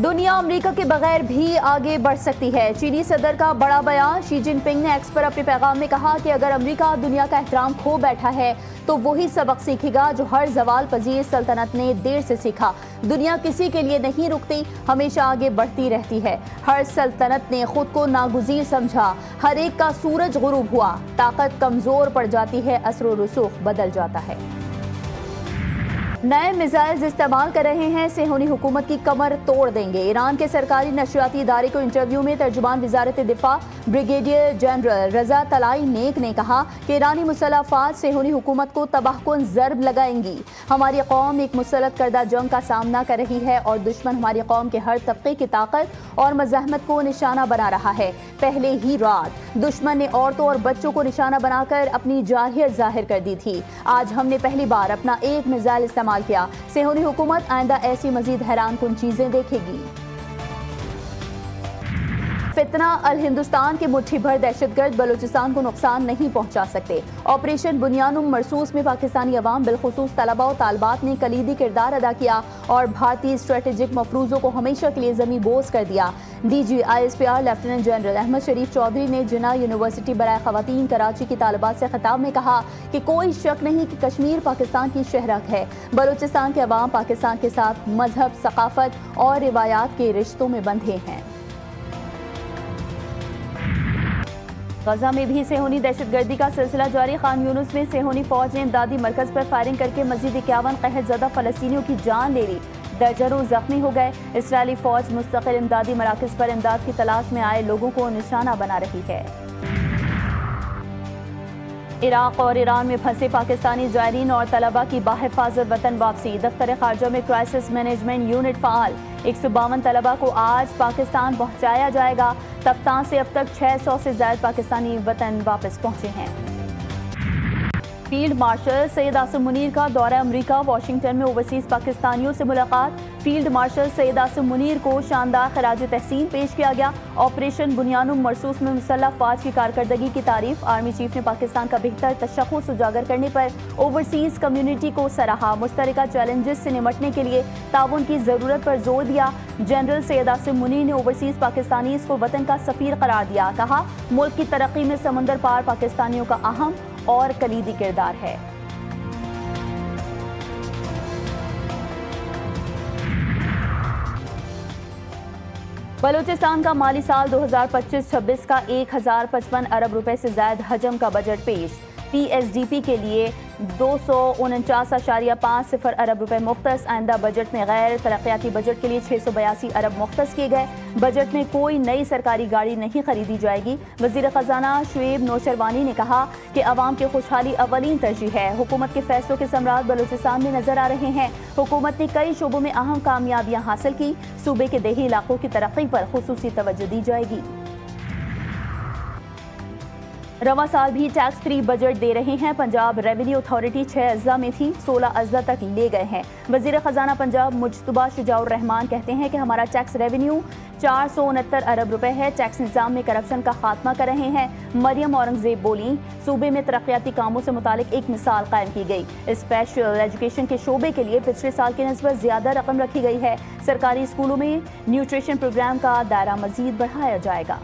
دنیا امریکہ کے بغیر بھی آگے بڑھ سکتی ہے، چینی صدر کا بڑا بیان۔ شی جن پنگ نے ایکس پر اپنے پیغام میں کہا کہ اگر امریکہ دنیا کا احترام کھو بیٹھا ہے تو وہی سبق سیکھے گا جو ہر زوال پذیر سلطنت نے دیر سے سیکھا۔ دنیا کسی کے لیے نہیں رکتی، ہمیشہ آگے بڑھتی رہتی ہے۔ ہر سلطنت نے خود کو ناگزیر سمجھا، ہر ایک کا سورج غروب ہوا، طاقت کمزور پڑ جاتی ہے، اثر و رسوخ بدل جاتا ہے۔ نئے میزائلز استعمال کر رہے ہیں، صہیونی حکومت کی کمر توڑ دیں گے۔ ایران کے سرکاری نشریاتی ادارے کو انٹرویو میں ترجمان وزارت دفاع بریگیڈیئر جنرل رضا طلائی نیک نے کہا کہ ایرانی مسلح افواج صہیونی حکومت کو تباہ کن ضرب لگائیں گی۔ ہماری قوم ایک مسلط کردہ جنگ کا سامنا کر رہی ہے اور دشمن ہماری قوم کے ہر طبقے کی طاقت اور مزاحمت کو نشانہ بنا رہا ہے۔ پہلے ہی رات دشمن نے عورتوں اور بچوں کو نشانہ بنا کر اپنی جارحیت ظاہر کر دی تھی۔ آج ہم نے پہلی بار اپنا ایک میزائل استعمال کیا۔ صہیونی حکومت آئندہ ایسی مزید حیران کن چیزیں دیکھے گی۔ فتنہ الہندوستان کے مٹھی بھر دہشت گرد بلوچستان کو نقصان نہیں پہنچا سکتے۔ آپریشن بنیانم مرسوس میں پاکستانی عوام بالخصوص طلباء و طالبات نے کلیدی کردار ادا کیا اور بھارتی اسٹریٹجک مفروضوں کو ہمیشہ کے لیے زمیں بوس کر دیا۔ D G I S P R lieutenant general Ahmed Sharif Chaudhry نے جناح یونیورسٹی برائے خواتین کراچی کی طالبات سے خطاب میں کہا کہ کوئی شک نہیں کہ کشمیر پاکستان کی شہرک ہے۔ بلوچستان کے عوام پاکستان کے ساتھ مذہب، ثقافت اور روایات کے رشتوں میں بندھے ہیں۔ غزہ میں بھی صہیونی دہشت گردی کا سلسلہ جاری۔ خان یونس میں صہیونی فوج نے امدادی مرکز پر فائرنگ کر کے مزید 51 قحط زدہ فلسطینیوں کی جان لے لی، درجنوں زخمی ہو گئے۔ اسرائیلی فوج مستقل امدادی مراکز پر امداد کی تلاش میں آئے لوگوں کو نشانہ بنا رہی ہے۔ عراق اور ایران میں پھنسے پاکستانی زائرین اور طلباء کی بحفاظت وطن واپسی۔ دفتر خارجہ میں کرائسس مینجمنٹ یونٹ فعال۔ 152 طلباء کو آج پاکستان پہنچایا جائے گا۔ تفتان سے اب تک 600 سے زائد پاکستانی وطن واپس پہنچے ہیں۔ فیلڈ مارشل سید عاصم منیر کا دورہ امریکہ، واشنگٹن میں اوورسیز پاکستانیوں سے ملاقات۔ فیلڈ مارشل سید عاصم منیر کو شاندار خراج تحسین پیش کیا گیا۔ آپریشن بنیانم مرسوس میں مسلح افواج کی کارکردگی کی تعریف۔ آرمی چیف نے پاکستان کا بہتر تشخص اجاگر کرنے پر اوورسیز کمیونٹی کو سراہا۔ مشترکہ چیلنجز سے نمٹنے کے لیے تعاون کی ضرورت پر زور دیا۔ جنرل سید عاصم منیر نے اوورسیز پاکستانیز کو وطن کا سفیر قرار دیا۔ کہا ملک کی ترقی میں سمندر پار پاکستانیوں کا اہم اور کلیدی کردار ہے۔ بلوچستان کا مالی سال 2025-26 کا 1055 ارب روپے سے زائد حجم کا بجٹ پیش۔ پی ایس ڈی پی کے لیے 249.50 ارب روپے مختص۔ آئندہ بجٹ میں غیر ترقیاتی بجٹ کے لیے 682 ارب مختص کیے گئے۔ بجٹ میں کوئی نئی سرکاری گاڑی نہیں خریدی جائے گی۔ وزیر خزانہ شعیب نوشروانی نے کہا کہ عوام کی خوشحالی اولین ترجیح ہے۔ حکومت کے فیصلوں کے ثمرات بلوچستان میں نظر آ رہے ہیں۔ حکومت نے کئی شعبوں میں اہم کامیابیاں حاصل کی۔ صوبے کے دیہی علاقوں کی ترقی پر خصوصی توجہ دی جائے گی۔ رواں سال بھی ٹیکس فری بجٹ دے رہے ہیں۔ پنجاب ریونیو اتھارٹی 6 اضلاع میں تھی، 16 اضلاع تک لے گئے ہیں۔ وزیر خزانہ پنجاب مجتبیٰ شجاع الرحمان کہتے ہیں کہ ہمارا ٹیکس ریونیو 469 ارب روپے ہے۔ ٹیکس نظام میں کرپشن کا خاتمہ کر رہے ہیں۔ مریم اورنگزیب بولیں، صوبے میں ترقیاتی کاموں سے متعلق ایک مثال قائم کی گئی۔ اسپیشل ایجوکیشن کے شعبے کے لیے پچھلے سال کی نسبت زیادہ رقم رکھی گئی ہے۔ سرکاری اسکولوں میں نیوٹریشن پروگرام کا دائرہ مزید بڑھایا جائے گا۔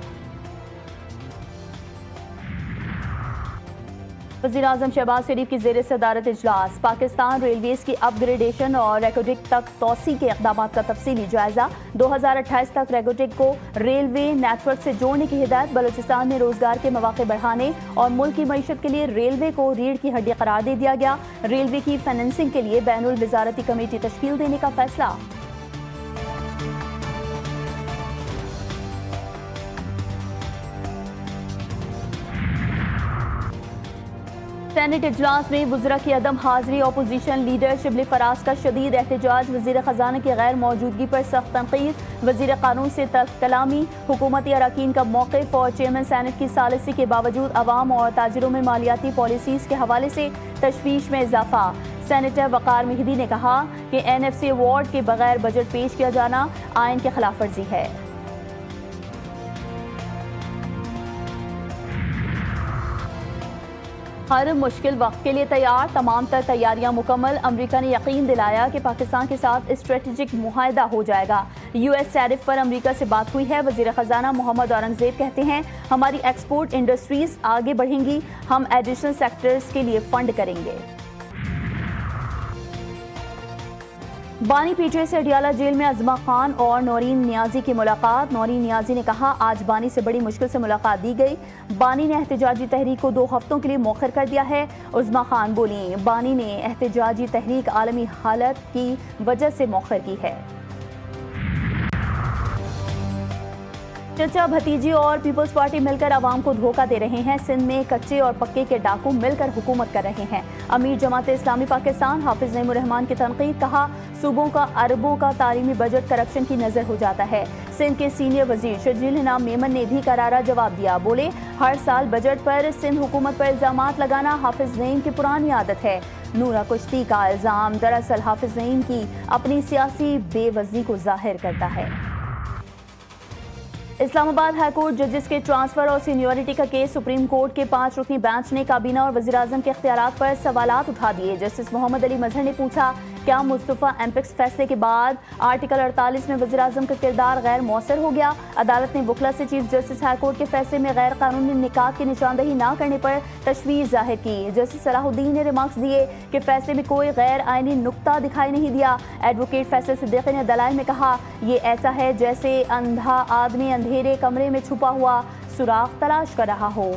وزیراعظم شہباز شریف کی زیر صدارت اجلاس۔ پاکستان ریلویز کی اپ گریڈیشن اور ریکوٹک تک توسیع کے اقدامات کا تفصیلی جائزہ۔ 2028 تک ریکوٹک کو ریلوے نیٹ ورک سے جوڑنے کی ہدایت۔ بلوچستان میں روزگار کے مواقع بڑھانے اور ملک کی معیشت کے لیے ریلوے کو ریڑھ کی ہڈی قرار دے دیا گیا۔ ریلوے کی فائننسنگ کے لیے بین الوزارتی کمیٹی تشکیل دینے کا فیصلہ۔ سینٹ اجلاس میں وزراء کی عدم حاضری، اپوزیشن لیڈر شبلی فراز کا شدید احتجاج۔ وزیر خزانہ کی غیر موجودگی پر سخت تنقید۔ وزیر قانون سے تلخ کلامی۔ حکومتی اراکین کا موقف اور چیئرمین سینٹ کی ثالثی کے باوجود عوام اور تاجروں میں مالیاتی پالیسیز کے حوالے سے تشویش میں اضافہ۔ سینیٹر وقار مہدی نے کہا کہ این ایف سی ایوارڈ کے بغیر بجٹ پیش کیا جانا آئین کی خلاف ورزی ہے۔ ہر مشکل وقت کے لیے تیار، تمام تر تیاریاں مکمل۔ امریکہ نے یقین دلایا کہ پاکستان کے ساتھ اسٹریٹجک معاہدہ ہو جائے گا۔ یو ایس ٹیرف پر امریکہ سے بات ہوئی ہے۔ وزیر خزانہ محمد اورنگزیب کہتے ہیں ہماری ایکسپورٹ انڈسٹریز آگے بڑھیں گی، ہم ایڈیشنل سیکٹرز کے لیے فنڈ کریں گے۔ بانی پی ٹی اے سے اڈیالہ جیل میں عظمیٰ خان اور نورین نیازی کی ملاقات۔ نورین نیازی نے کہا آج بانی سے بڑی مشکل سے ملاقات دی گئی۔ بانی نے احتجاجی تحریک کو 2 ہفتوں کے لیے مؤخر کر دیا ہے۔ عظمیٰ خان بولیں بانی نے احتجاجی تحریک عالمی حالت کی وجہ سے مؤخر کی ہے۔ چچا بھتیجی اور پیپلز پارٹی مل کر عوام کو دھوکہ دے رہے ہیں۔ سندھ میں کچے اور پکے کے ڈاکو مل کر حکومت کر رہے ہیں۔ امیر جماعت اسلامی پاکستان حافظ نعیم الرحمان کی تنقید، کہا صوبوں کا اربوں کا تعلیمی بجٹ کرپشن کی نظر ہو جاتا ہے۔ سندھ کے سینئر وزیر شرجیل انعام میمن نے بھی کرارا جواب دیا، بولے ہر سال بجٹ پر سندھ حکومت پر الزامات لگانا حافظ نعیم کی پرانی عادت ہے۔ نورہ کشتی کا الزام دراصل حافظ نعیم کی اپنی سیاسی بے وزنی کو ظاہر کرتا ہے۔ اسلام آباد ہائی کورٹ ججز کے ٹرانسفر اور سینیورٹی کا کیس سپریم کورٹ کے 5 رکنی بینچ نے کابینہ اور وزیراعظم کے اختیارات پر سوالات اٹھا دیے۔ جسٹس محمد علی مظہر نے پوچھا کیا مصطفیٰ ایمپیکس فیصلے کے بعد آرٹیکل 48 میں وزیراعظم کا کردار غیر مؤثر ہو گیا؟ عدالت نے وکلا سے چیف جسٹس ہائی کورٹ کے فیصلے میں غیر قانونی نکات کی نشاندہی نہ کرنے پر تشویش ظاہر کی۔ جسٹس صلاح الدین نے ریمارکس دیے کہ فیصلے میں کوئی غیر آئینی نقطہ دکھائی نہیں دیا۔ ایڈوکیٹ فیصل صدیقی نے دلائل میں کہا یہ ایسا ہے جیسے اندھا آدمی اندھیرے کمرے میں چھپا ہوا سوراخ تلاش کر رہا ہو۔